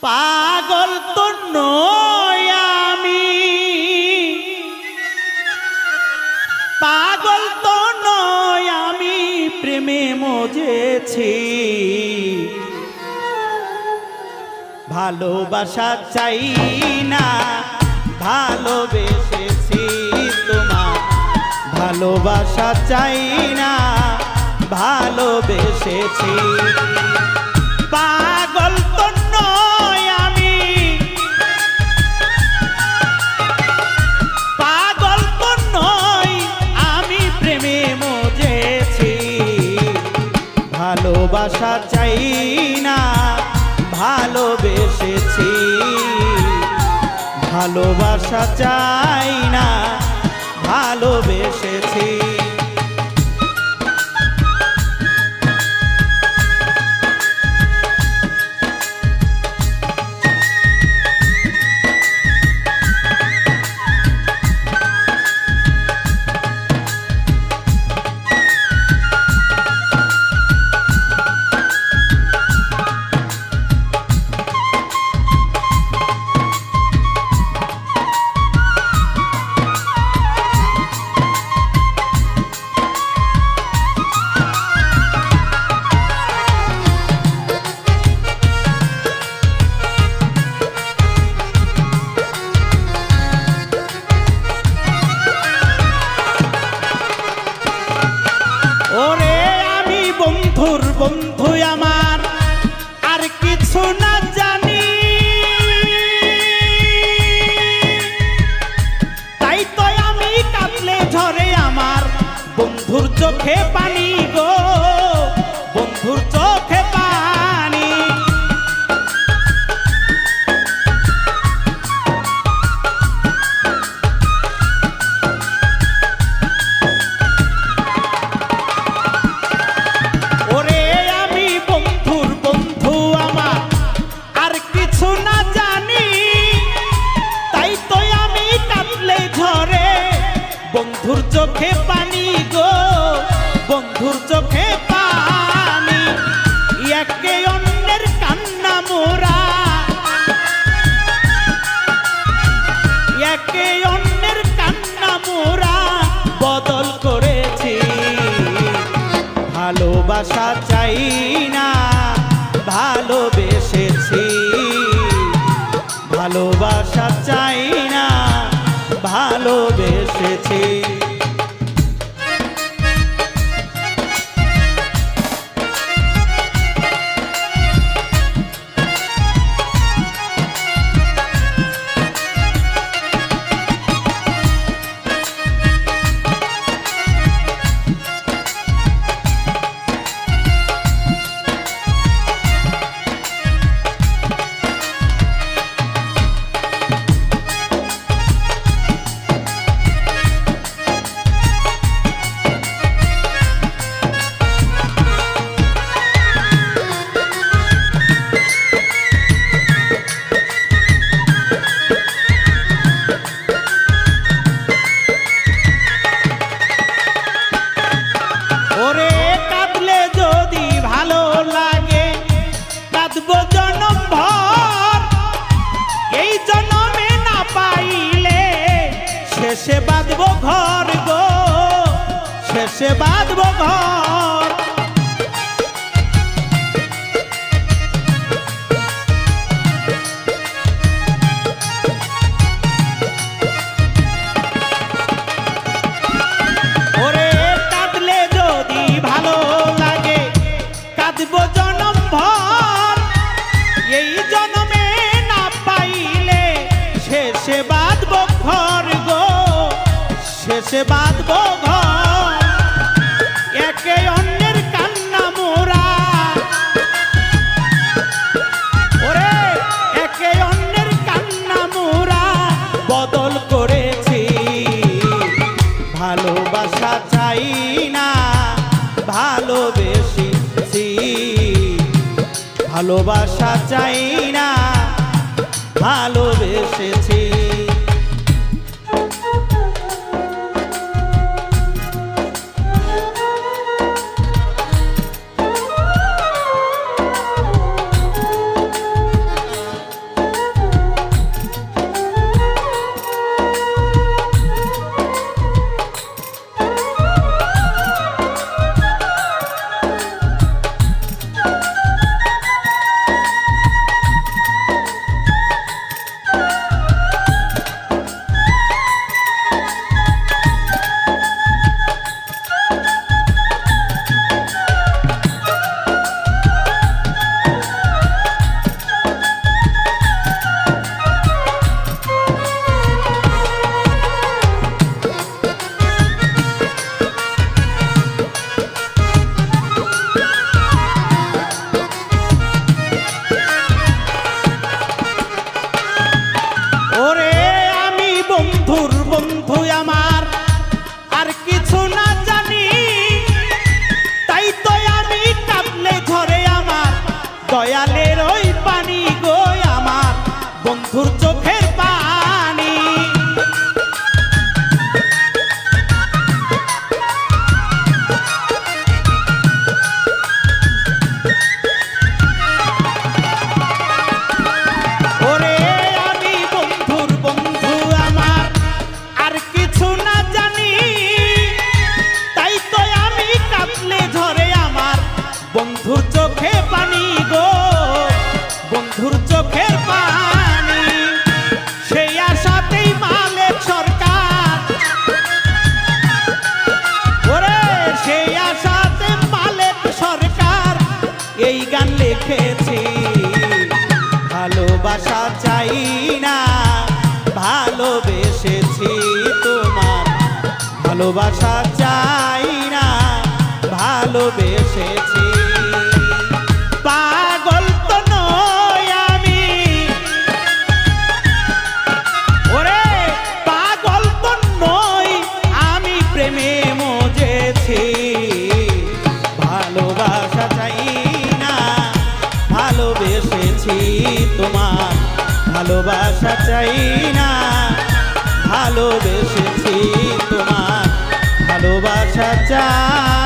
পাগল তো নই আমি, পাগল তো নই আমি, প্রেমে মজেছি। ভালোবাসা চাই না, ভালোবেসেছি তোমার। ভালোবাসা চাই না, ভালোবেসেছি। পাগল তো নই আমি, পাগল তো নই আমি, প্রেমে মজেছি। ভালোবাসা চাই না, ভালোবেসেছি। ভালোবাসা চাই না, ভালোবেসেছি। ওরে আমি বন্ধুর বন্ধু আমার, আর কিছু না জানি। তাই তো আমি কাঁদলে ঝরে আমার বন্ধুর চোখে পানি গো, বন্ধুর চোখে পানি। বন্ধুর চোখে পানি গো, বন্ধুর চোখে পানি। একে অন্যের কান্না মোরা, একে অন্যের কান্না মোরা বদল করেছি। ভালোবাসা চাই না, ভালোবেসেছি। ভালোবাসা চাই না, ভালোবেসেছি। ওরে কাঁদলে যদি ভালো লাগে, কাঁদবো জনম ভর। এই জনমে না পাইলে শেষে বাঁধবো ঘর গো, শেষে বাঁধবো ঘর। জনম ভর এই জনমে না পাইলে শেষে বাঁধবো ঘর গো, শেষে বাঁধবো ঘর। একে অন্যের কান্না মোরা, ওরে একে অন্যের কান্না মোরা বদল করেছি। ভালোবাসা চাই না, ভালোবেসেছি। ভালোবাসা চাই না, ভালোবেসেছি। বন্ধুর চোখের পানি। ওরে আমি বন্ধুর বন্ধু আমার আর কিছু না জানি, তাই তো আমি কাঁদলে ঝরে আমার বন্ধুর চোখে পানি গো, বন্ধুর চোখের পানি। সেই আশাতেই মালেক সরকার, ওরে সেই আশাতে মালেক সরকার এই গান লিখেছি। ভালোবাসা চাই না ভালোবেসেছি তোমার, ভালোবাসা চাই না ভালোবেসেছি। পাগল তো নই আমি, ওরে পাগল তো নই আমি, প্রেমে মজেছি। ভালোবাসা চাই না ভালোবেসেছি তোমার, ভালোবাসা চাই না ভালোবেসেছি তোমার, ভালোবাসা চাই।